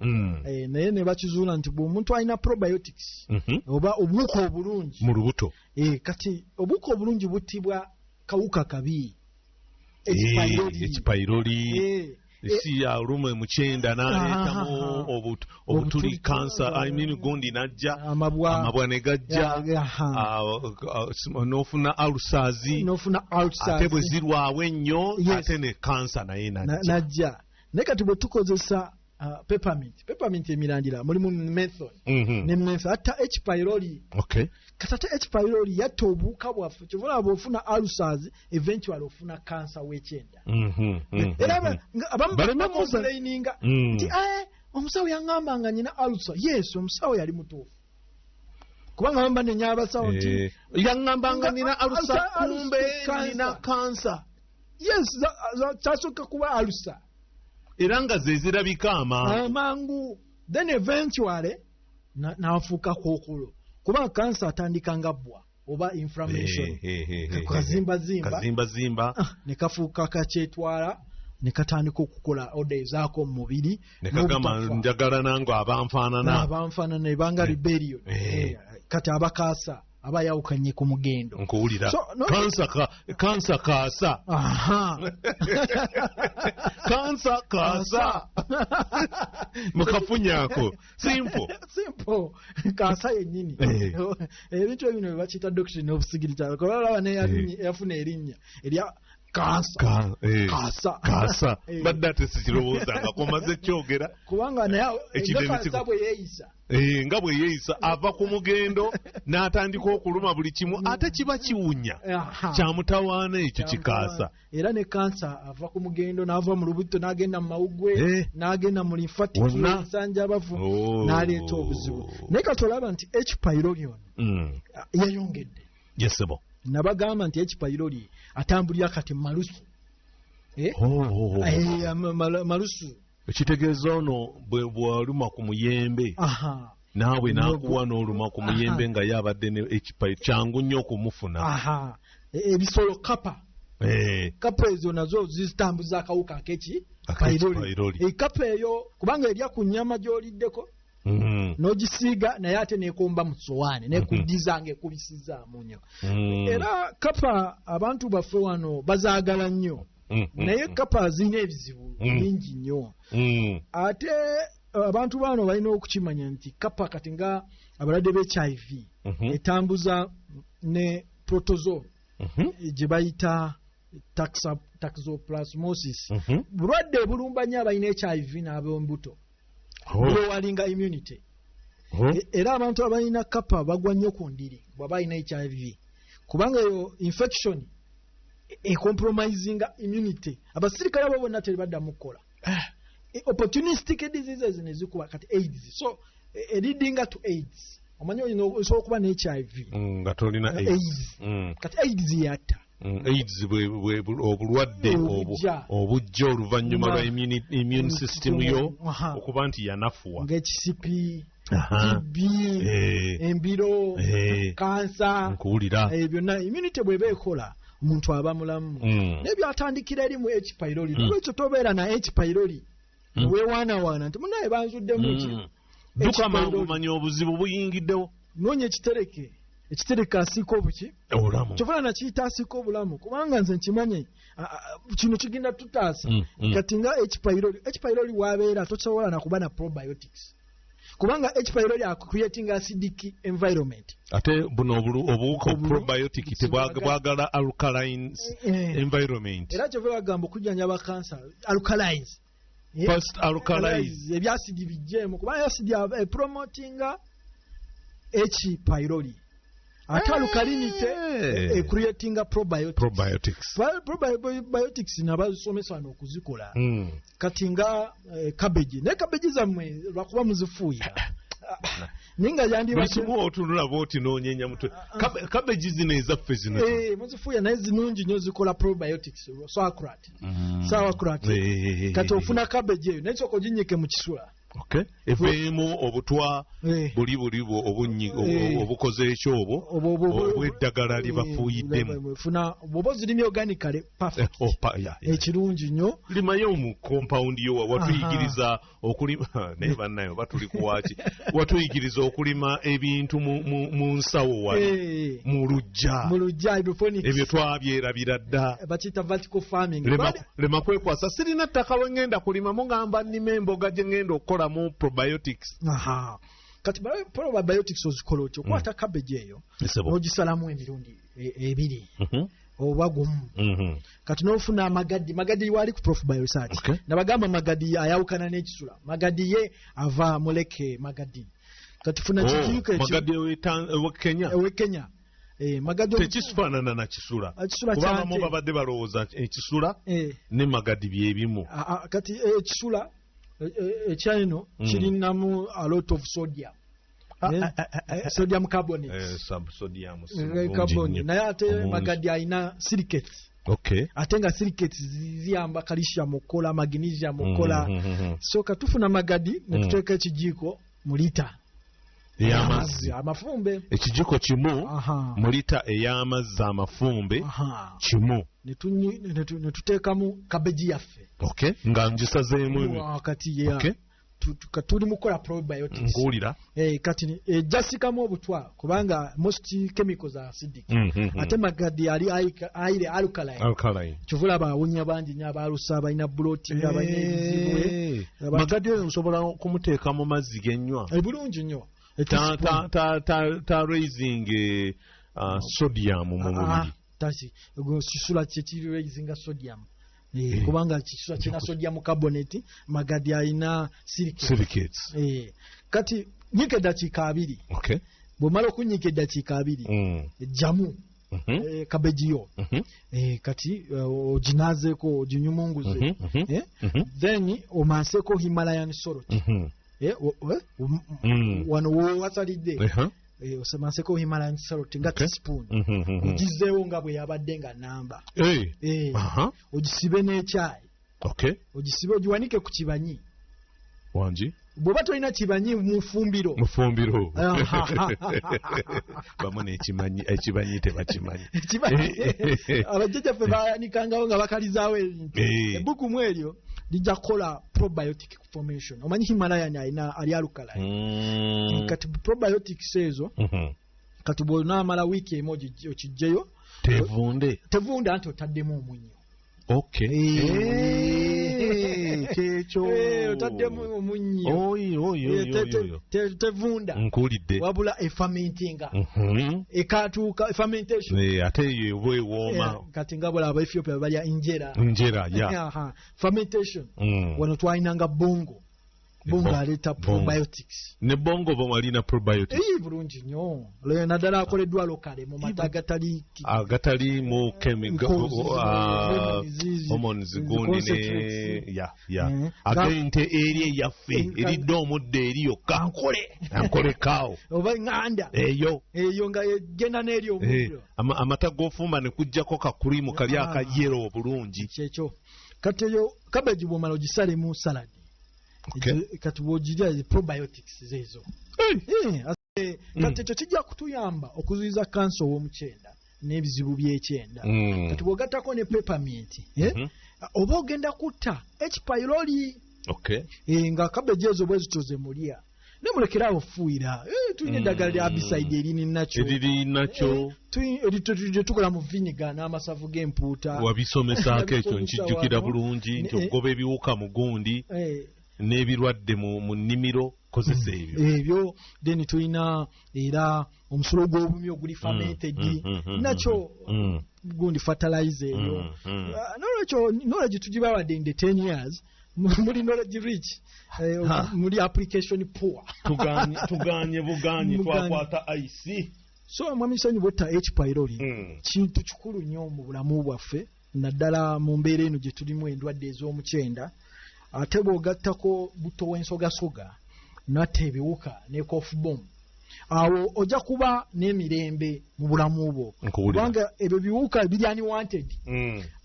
Naye ne bakizuula nti bw'omuntu alina probiotics oba obuwuka obulungi mu lubuto kati obuwuka obulungi buttibwa kawuka kabi H. pylori olumu mukyenda n'aleetamu obutuli cancer gundi najja amabwa ne gajja n'ofuna ulcers ate bwe zirwawo ennyo ate ne cancer naye najja. Naye kati bwe tukozesa peppermint emirandira mulimu menthol ne menthol ata H pylori katata H pylori yatta obuwuka bwaffe kyovula bw'ofuna ulcers eventually ofuna cancer w'ekyenda era abamu bakomplaininga nti omusawo yaŋŋamba nga nyina ulcer yes omusawo yali mutuufu kubanga bamba nenya abasawo nti yaŋŋamba nga nina ulcer kumbe nina cancer yes kyasooka kuba ulcer era nga ze zirabika amangu then eventually n'afuuka kookolo kuba cancer atandika nga bbwa oba inflammation kazimbazimba ne kafuuka kakyetwala ne katandika okukola oda ezaako mu mubiri ne kagamba njagala nange abanfaanana ebanga rebellion kati abakaasa aba yawukanye ku mugendo nkuwulira kansa kaasa kansa kaasa mukafunyako simple kaasa yennyini ebintu ebino bye bakiyita doctrine of sigirita kolaba neyafuna erinnya erya kaasa badde ate sikirowoozanga komaze kyogera kubanga naye bwe yeeyisa nga bwe yeeyisa ava ku mugendo n'atandika okuluma buli kimu ate kiba kiwunya kyamutawaana ekyo kikaasa era ne kansa ava ku mugendo n'ava mu lubuto n'agenda mu mawuggwe n'agenda mu lymphatic ensanjabavu n'aleeta obuzibu naye katolaba nti H pylori yayongedde yesebo nabagamba nti H pylori atambulira kati malusu malusu ekitegeeza ono bw'aluma ku muyembe naawe n'akuwa n'oluma ku muyembe nga yabadde ne H pylori kyangu nnyo okumufuna ebisolo kapa ezo nazo zitambuza akawuka ak'eki pylori kapa eyo kubanga erya ku nnyama gy'oliddeko n'ogisiiga naye ate nekomba mu sowaani nekuddiza ng'ekubisiza munyo era kapa abantu baffe wano bazaagala nnyo naye kapa zirina ebizibu bingi nnyo ate abantu bano balina okukimanya nti kapa kati nga abalwadde b'HIV etambuza ne protozoa gye bayita toxoplasmosis bulwadde bulumba nnyo abalina HIV n'ab'embuto walinga immunity era abantu abalina kapa bagwa nnyo ku ndiri bw'aba alina HIV kubanga eyo infection compromisinga immunity abasirikale abo bonna tebaddamu kukola opportunistic diseases ne zikuba kati AIDS so leading to AIDS omanyi olina osobola okuba ne HIV nga tolina AIDS kati AIDS yatta AIDS obulwadde obujja oluvannyuma lwa immune system yo okuba nti yanafuwa ng'ekisipi TB embiro kansa nkuwulira byonna immunity bw'eba ekola omuntu aba mulamu nebyo atandikira eri mu H pylori lwekyo tobeera na H pylori weewaanawaana nti munaye banzuddemu ki dduka mangu manya obuzibu buyingiddewo noonya ekitereke asiika obuki kyofuna nakiyita asiika obulamu kubanga nze nkimanye kino kigenda tutaasa kati nga H pylori wabeera tosobola nakuba na probiotics kubanga H pylori creating acidic environment ate buno obuwuka probiotic tebwagala alkaline environment era kyova bagamba okujjanjaba cancer alkalize first alkalize ebyasidi bijjeemu kubanga asidi promotinga H pylori ate alkalinite creating probiotics nabasomesa wano okuzikola kati nga cabbage ne cabbage zammwe lwakuba muzifuuyira ninga yandibakimu otunula bwoti noonyenya mutwe cabbage zino ezaffe zino muzifuuya naye zinungi nnyo zikola probiotics sauerkraut kati ofuna cabbage eyo naye sooka oginyike mu kisula eveemu obutwa buli obukoze ekyobo obw'eddagala libafuuyiddemu bwoba ozirimye organically perfect ekirungi nnyo limayo mu compound yo watuyigiriza okulima naye bannayo batuli kuwaaki watuyigiriza okulima ebintu mu nsawo wano mu lujja ebyo twabyerabira dda bakiyita vertical farming lema kwekwasa sirina ttaka we ngenda kulima mugamba nnima emboga gye ngenda okukola mu probiotics kati probiotics ozikola otyo okwata cabbage eyo n'ogisalamu emirundi ebiri oba gumu kati n'ofuna magadi wali ku prof by research nabagamba magadi ayawukana n'ekisula magadi ye ava muleke magadi kati funa kijiiko magadi ewe Kenya magadi tekifaanana na kisula kubanga mu babadde balowooza ekisula ne magadi byebimu kati ekisula ekyayino kirinamu a lot of sodium sodium carbonate sodium carbonate naye ate magadi ayina silicates ate nga silicates ziyamba calcium okukola magnesium okukola so katufuna magadi netuteeka ekijiiko mu lita ey'amazzi amafumbe ekijiiko kimu mu lita ey'amazzi amafumbe kimu netuteekamu kabeji yaffe nga ngisazeemu kati tuli mukola probiotics ngulira kati ejasikamu obutwa kubanga most chemicals are acidic ate magadi ali aire alkaline kivula abawunya bangi nya abalusa abalina bloating abalina ebizibu magadi oyo nsobola kumuteeka mu mazzi genywa bulungi nnyo ta raising sodium mu mubiri tasi kisula kiri raising sodium kubanga kisula kina sodium carbonate magadi alina silicates kati nyike dakiika 2 bwomala okunyika eddakiika 2 jamu kabejiyo kati oginazeeko oginyumunguze then omanseko Himalayan salt wano wowasalidde osemanseko Himalayan salt nga teaspoon ogizeewo nga bwe yabadde nga namba ogisibe n'ekyayi ogisibe ogiwanike ku kibanyi wangi bw'oba tolina kibanyi mufumbiro bamu n'ekibanyi tebakimanyi abajjajjaffe baanikangawo nga bakalizaawo ebintu ebbugumu eryo lijja kukola probiotic formation omanyi Himalayan ali alukalayi kati probiotics ezo kati bw'onaamala wiiki emu okijjeyo tevunde anti otaddemu omunnyo kyekyo otaddemu omunnyo tevunda nkulidde wabula efamentinga ekatuuka fermentation ate eyo eba ewooma kati nga bwala aba Ethiopia balya injera fermentation wano twalinanga bongo aleeta probiotics ne bongo balina probiotics bulungi nnyo naddala akoleddwa lokale mu mata agatali mu hormones gundi ate nte eri eyaffe eridde omuddo eri yokka ankole kaawo oba nganda eyo nga yegenda n'eri omuddo amata g'ofumba ne kujjako kakurimu kali akayero obulungi kyekyo kati eyo kabeji bw'omala ogisalemu saladi kati bw'ogirya probiotics zeezo kati ekyo kijja kutuyamba okuziyiza kansa ow'omukyenda n'ebizibu by'ekyenda kati bw'ogattako ne peppermint oba ogenda kutta H. pylori nga kabeji ezo bwe zityo ze mulya nemulekerawo ofuuyira tulina eddagala lya abiside eririnakyo tukola mu viniga n'amasavu g'empuuta wabisomesaako ekyo nkijjukira bulungi nti ogoba ebiwuka mu gundi n'ebirwadde mu nnimiro kozesa ebyo then tulina era omusulo gw'obumyu oguli fermented nakyo gundi fertilizer eyo nolwekyo knowledge tugibawadde in the 10 years muli knowledge rich muli application poor tuganye buganyi twakwata ic so mwami sanyu botta H. pylori kintu kikulu nnyo mu bulamu bwaffe naddala mu mbeera eno gye tulimu endwadde ez'omukyenda ate bw'ogattako buto w'ensogasoga natta ebiwuka ne cough bomb awo ojja kuba n'emirembe mu bulamu bwo kubanga ebyo biwuka biri unwanted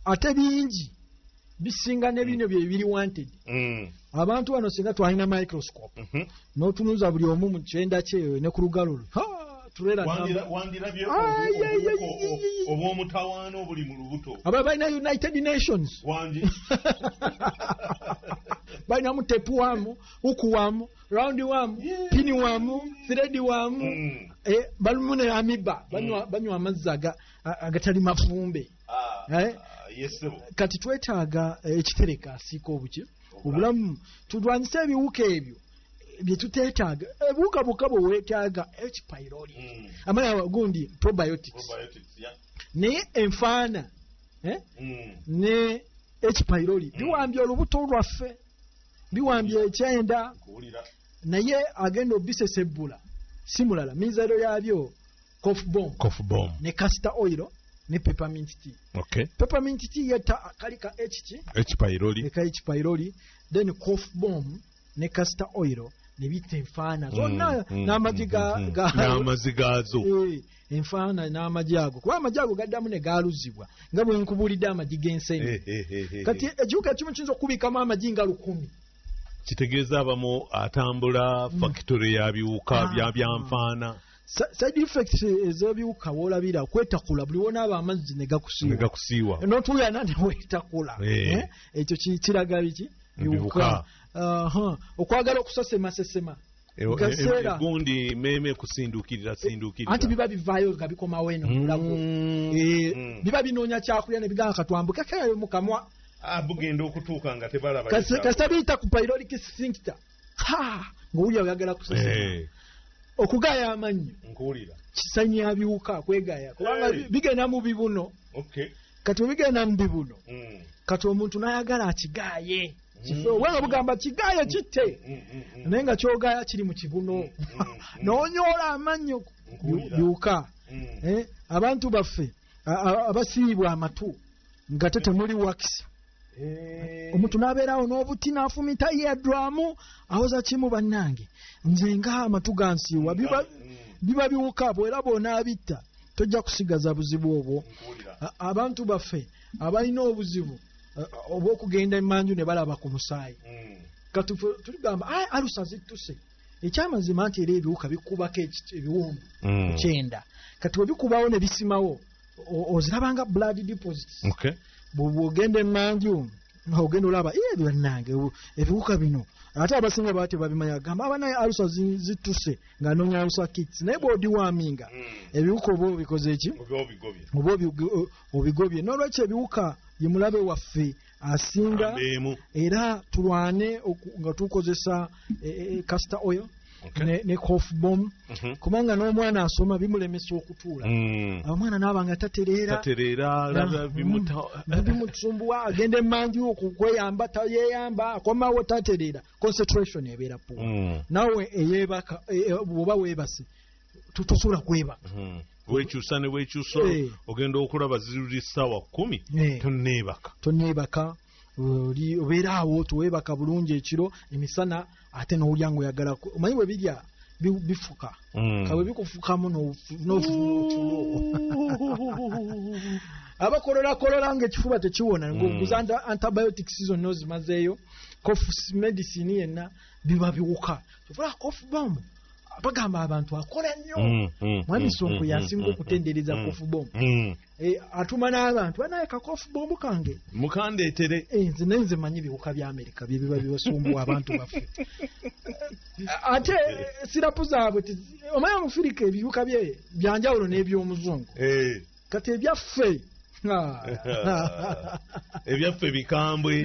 ate bingi bisinga ne bino bye biri wanted abantu bano singa twalina microscope n'otunuza buli omu mu kyenda kye ne ku lugalo wandirabye obw'omutawaana obuli mu lubuto aba balina United Nations balinamu tepu wamu uku wamu raundi wamu pini wamu threadi wamu balimu ne amiba banywa amazzi agatali mafumbe kati twetaaga ekitereka asiika obuki obulamu tulwanyisa ebiwuka ebyo bye tuteetaaga ebiwuka bwokka bwe weetaaga H. pylori amala gundi probiotics naye enfaana ne H. pylori biwambye olubuto lwaffe biwambye ekyenda naye agenda obisesebbula si mulala mizero yabyo cough bomb ne castor oil ne peppermint tea peppermint tea yetta akalika H pylori then cough bomb ne castor oil ne bitta enfaana zonna n'amazi gaazo enfaana n'amagi ago kuba amagi ago gaddamu ne gaaluzibwa nga bwe nkubulidde amagi g'ensene kati ekiwuka ekimu kiyinza okubikamu amagi nga 100 kitegeeza abamu atambula factory ya biwuka byanfaana side effects ez'ebiwuka w'olabira kwetakula buli wonaaba amazzi ne gakusiiwa n'otuuyana ne weetakula ekyo kiraga biki biwuka okwagala okusesemasesema gundi meme kusindukirira anti biba bivaayo nga bikomawo eno mulago biba binoonya kyakulya ne bigamba katwambukekayo mu kamwa bugenda okutuuka nga tebalaba kasita biyita ku pyloric sphincter ng'owulira oyagala kusesema okugaaya amannyo kisanya biwuka kwegaya kubanga bigenda mu bibuno kati bigenda mu bibuno kati omuntu n'ayagala akigaaye wanga bugamba kigaaye kitte naye nga kyogaaya kiri mu kibuno n'onyoola amannyo biwuka abantu baffe abasiibwa amatu nga temuli wakisi omuntu n'abeerawo n'obuti n'afumita yeddwamu awoza kimu bannange nze nga amatu gansiiwa biba biwuka bwo era bw'onaabitta tojja kusigaza buzibu obwo abantu baffe abalina obuzibu obw'okugenda emmanju ne balaba ku musaayi kati tuligamba alusa zittuse ekyamazima nti era ebiwuka bikubako ebiwundu 9 kati bwe bikubawo ne bisimawo ozirabanga blood deposits bw'ogenda emmanju ogenda olaba bannange ebiwuka bino ate abasinga baba tebabimanya gamba abanaye alusa zittuse ng'anoonya alusa kits naye bw'odiwaminga ebiwuka oba obikoze eki oba obigobye n'olwekyo ebiwuka ye mulabe waffe asinga era tulwane nga tukozesa castor oil ne cough bomb kubanga n'omwana asoma bimulemesa okutuula omwana n'abanga tatereera bimutusumbuwa agenda emmanju okweyamba tayeyamba akomawo tatereera concentration ebeera poor nawe eyebaka bw'oba weebase tosula kwebaka wekyusa ne wekyusa ogenda okulaba ziri ssaawa 10 tonneebaka obeera awo tuweebaka bulungi ekiro emisana ate n'olya ng'oyagala omanyi bwe birya bifuka kabwe bikufukamu n'otulo abakololakolola ng'ekifuba tekiwona ng'oguza antibiotics zonna ozimazeeyo cough medicine yenna biba biwuka tufula cough bomb bagamba abantu akola nnyo mwami Sonko yasinga okutendereza cough bomb atuma n'abantu banaye ka cough bomb kange mukandeetere nze nenze manyi biwuka bya Amerika biba bibasumbuwa abantu baffe ate sirapu zaabwe omanyi Omufirika ebiwuka bye byanjawulo n'ebyomuzungu kati ebyaffe ebyaffe bikambwe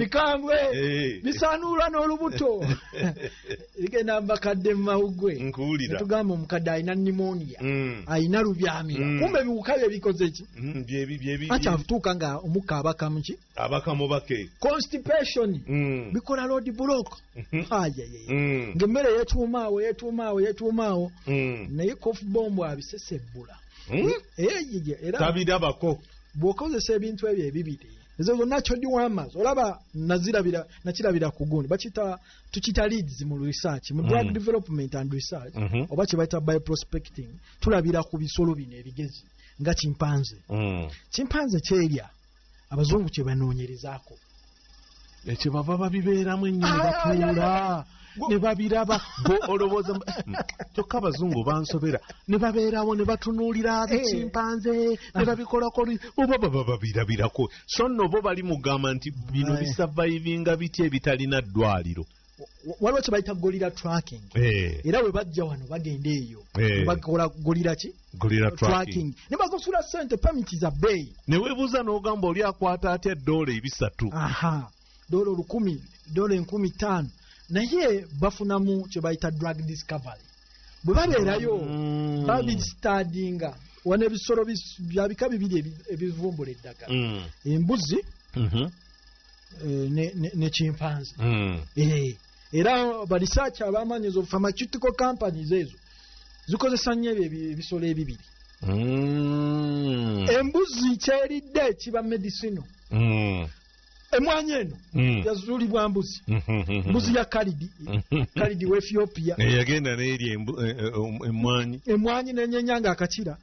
bisanuula n'olubuto bigenda mbakadde mumawugwe netugamba omukadde alina pneumonia alina lubyamira kumbe ebiwuka bye bikoze ki akyatuuka nga omukka abakamuki abakamubake constipation bikola road block ng'emmere yetuumaawo naye cough bomb abisesebbula era tabirabako bw'okozesa ebintu ebyo ebibiri ezo zonna ky'odiwa amaazi olaba nakirabira ku gundi tukita leads mu research mu drug development and research oba kye bayita bioprospecting tulabira ku bisolo bino ebigezi nga kimpanze kyerya abazungu kye banoonyerezaako ekyo bava babibeeramu ennyo ne batuula ne babiraba olowooza kyokka abazungu bansobera ne babeerawo ne batunuulira ekimpanze ne babikolako oba baba babirabirako so nno bo bali mugamba nti bino bisavaivinga biti ebitalina ddwaliro waliwo kye bayita gorilla tracking era bwe bajja wano bagenda eyo bakola gorilla tracking ne bagosula ssente pamiti za bbeeyi ne weebuuza n'ogamba oli akwata atya $300 $100 $50 naye bafunamu kye bayita drug discovery bwe babeerayo babistadinga wana ebisolo bya bika bibiri ebivumbula eddagala embuzi ne chimpanzee era ba research abamanyiza of pharmaceutical companies ezo zikozesa nnyo ebisolo ebibiri embuzi kyeridde kiba medicine emwanyi eno yazuulibwa mbuzi ya kalidi wa Ethiopia yagenda n'eri emwanyi n'enyenyanga akakira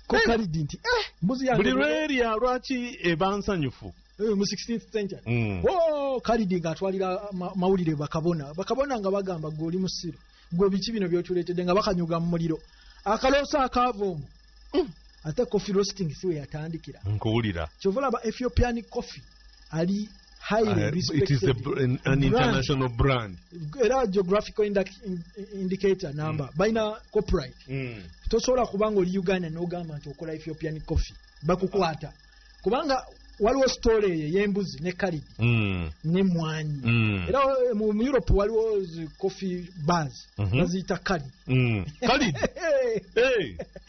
ko kalidi nti mbuzi yange buli lwerya lwaki eba nsanyufu mu 16th century kalidi ng'atwalira mawulire bakabona nga bagamba gwe oli musiru gwe biki bino byotuleetedde nga bakanyuga mu muliro akaloosa akaava omwo ate coffee roasting siwe yatandikira nkuwulira kyova laba Ethiopian coffee ali highly respected. It is an international brand. Era geographical indicator number. Baina copyright. Tosobola kubanga oli Uganda n'ogamba nti okola Ethiopian coffee. Bakukwata. Kubanga waliwo story y'embuzi ne kalidi ne mwanyi. Era mu Europe waliwo coffee bars. Baziyita kalidi. Kalidi?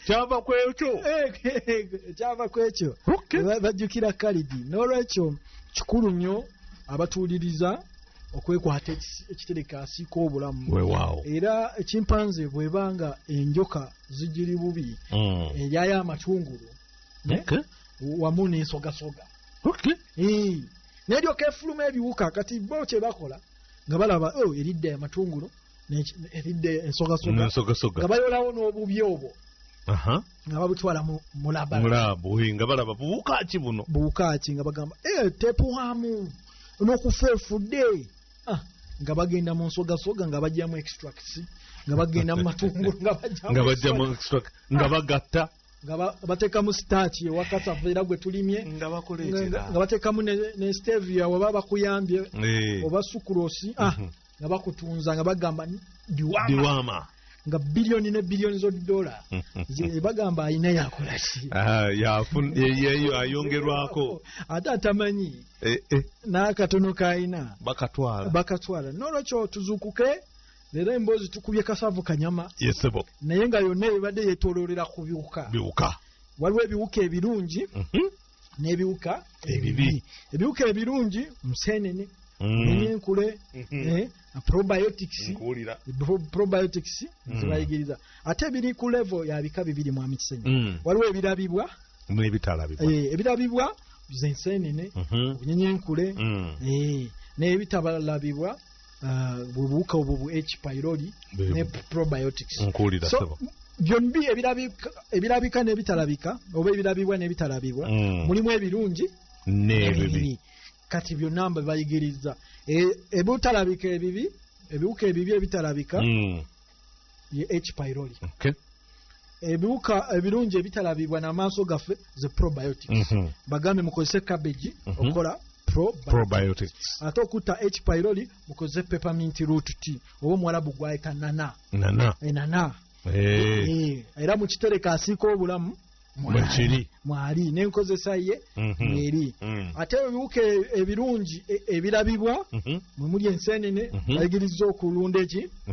Kyava kwekyo? Kyava kwekyo. Bajjukira kalidi. N'olwekyo kikulu nnyo abatuuliriza okwekwata ekitereka asiika obulamu era chimpanzee bwebanga enjoka zijiri bubi eryayo amatungulu wamu n'ensogasoga neryoka efuluma ebiwuka kati bo kye bakola nga balaba eridde amatungulu eridde ensogasoga nga bayolawo n'obubi obwo nga babutwala mu labu nga balaba buwukaaki buno buwukaaki nga bagamba tepuwamu n'okufeefudde nga bagenda mu nsogasoga nga bajjamu extracts nga bagenda mu matungulu nga bajjamu extract nga bagatta nga bateekamu starch ewakasavu era gwe tulimye nga bakoleetera nga bateekamu ne stevia waba bakuyambye oba sukurosi nga bakutunza nga bagamba diwama nga bilioni ne bilioni $. Bagamba ayina yakola ki yeyo ayongerwako ate atamanyi n'akatono kayina bakatwala n'olwekyo tuzuukuke leero emboozi tukubye kasavu kanyama yesebo naye nga yonna ebadde yeetooloolera ku biwuka waliwo ebiwuka ebirungi n'ebiwuka ebibi ebiwuka ebirungi museenene n'enkule probiotics zibayigiriza ate biri ku level ya bika bibiri mu amikisenyi waliwo ebirabibwa ebirabibwa zenseenene obunyenyenkule n'ebitabalabibwa bubuuka obwo bu H pylori ne probiotics so byombi ebirabika n'ebitalabika oba ebirabibwa n'ebitalabibwa mulimu ebirungi n'ebibi kati byonna bayigiriza ebitalabika ebibi ebiwuka ebibi ebitalabika ye H pylori ebiwuka ebirungi ebitalabibwa n'amaaso gaffe ze probiotics bagambe mukozese cabbage okola probiotics ate okutta H pylori mukozese peppermint root tea oba omuwalabu gwayita nana era mukitereka asiika obulamu mwali n'enkozesa ye eri ate ebiwuka ebirungi ebirabibwa mwe muli enseenene bayigiriza okulunda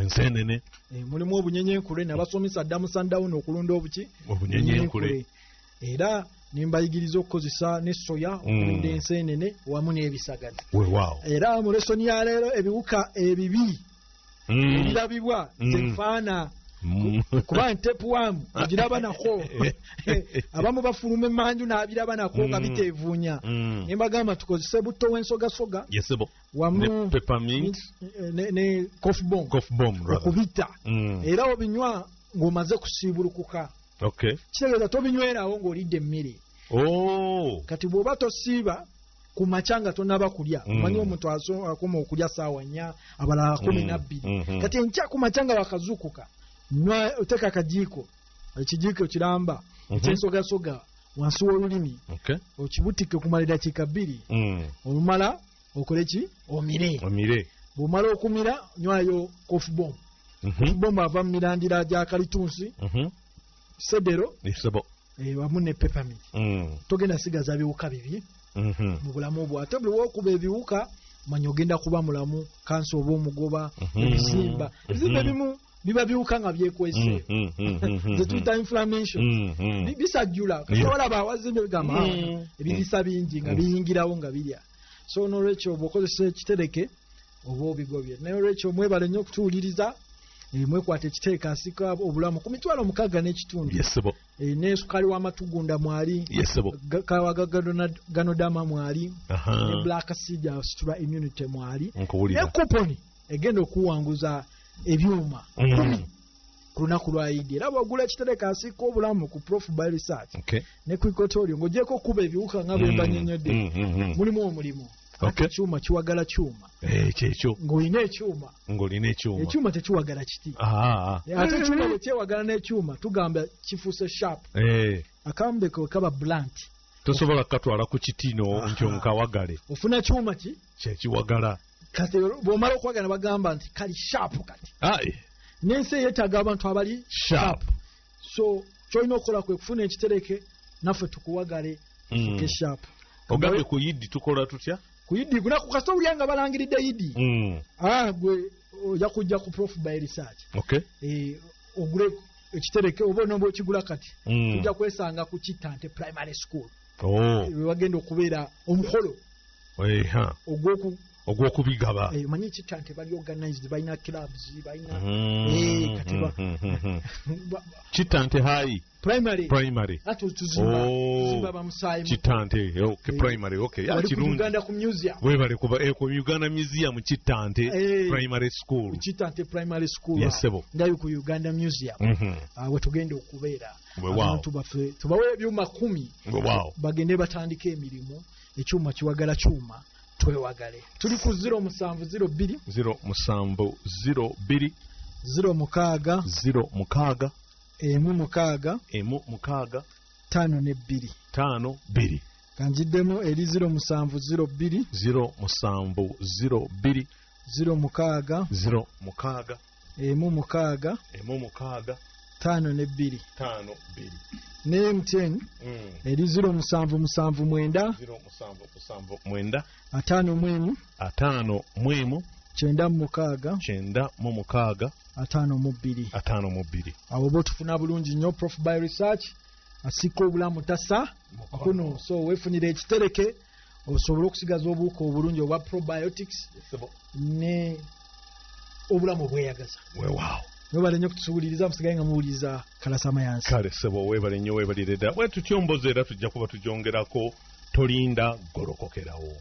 enseenene mulimu obunyenyenkule nabasomesa ddamu sandawuni okulunda obunyenyenkule era nimbayigiriza okukozesa ne soya okulunda enseenene wamu n'ebisagazi era mu lesoni ya leero ebiwuka ebibi ebirabibwa zefaana kuba ntepuwamu ogiraba nako abamu bafuluma emanju n'abiraba nako nga biteevuunya nembagamba tukozese butto w'ensogasoga wamu ne coffee bomb okubita era obinywa ng'omaze kusiibulukuka kitegeeza tobinywerawo ng'olidde emmere kati bw'oba tosiiba ku makya nga tonaba kulya omanyi omuntu akoma okulya saawa 4 abalala 12 kati enkya ku makya nga bakazuukuka oteka akajiiko ekijiiko kiramba ekyensogasoga wansi w'olulimi okibutike kumala eddakiika 2 olumala okole ki omire bw'omala okumira nywayo coffee bomb ava mu mirandira gya kalitunsi sedero wamu ne peppermint togenda sigaza biwuka bibi mu bulamu bwo ate buli wokuba ebiwuka manya ogenda kuba mulamu kansa oba omugoba ebizimba ebimu biba biwuka nga byekwese ze tuyita inflammation bisajjula kasobola bawazimbe bigamba ebirisa bingi nga biyingirawo nga birya so n'olwekyo bw'okozesa ekitereke oba obigobye naye olwekyo mwebale nnyo okutuwuliriza mwekwata ekiteeka asika obulamu ku mitwalo 6 n'ekitundu ne sukali w'amatugunda mwali kawaga ganodama mwali ne black seed asitula immunity mwali ne kuponi egenda okuwanguza ebyuma ku lunaku lwa Idi era bw'ogula ekitereka asika obulamu ku Prof by Research ne ku Equatorial ng'ogyeko okuba ebiwuka nga bwe mbanyenyodde mulimu omulimu ekyuma kiwagala kyuma kyekyo ng'olina ekyuma tekiwagala kiti ate ekyuma bwe kyewagala n'ekyuma tugamba kifuuse sharp akambeko kaba blunt tosobola kukatwala ku kiti nkyo nkawagale ofuna kyuma ki kyekiwagala kati bw'omala okwagala bagamba nti kali sharp kati n'ensi yeetaaga abantu abali sharp so kyolina okukola kwe kufuna ekitereke naffe tukuwagale tufuke sharp ogambye ku Yidi tukola tutya ku Yidi kunaku kasita owulya nga balangiridde Yidi gwe ojja kujja ku Prof by Research ogule ekitereke oba nomba okigula kati tujja kwesanga ku Kitante Primary School we wagenda okubeera omukolo ogw'okubigaba manyi Kitante bali organized balina clubs balina Kitante high primary ati tuzimba bamusayi Kitante primary kirungi Uganda ku museum webale kuba ku Uganda museum Kitante primary school Kitante primary school yesebo ndayo ku Uganda museum we tugenda okubeera abantu baffe tubawe ebyuma 10 bagende batandika emirimu ekyuma kiwagala kyuma twewagale tuli ku 0702 0702 06 emu6 5 kanjiddemu eri 0702 06 emu6 5 ne MTN eri 0779 5 5 abo bo tufuna bulungi nnyo Prof by Research asika obulamu tasa kuno so wefunire ekitereke osobola okusigaza obuuka obulungi obwa probiotics ne obulamu bweyagaza webale nnyo kutusuubuliriza musigaye nga muwuliriza Kalasamayansi kale sebo webale nnyo webalire dda bwe tutyomboza era tujja kuba tujongerako tolinda golokokerawo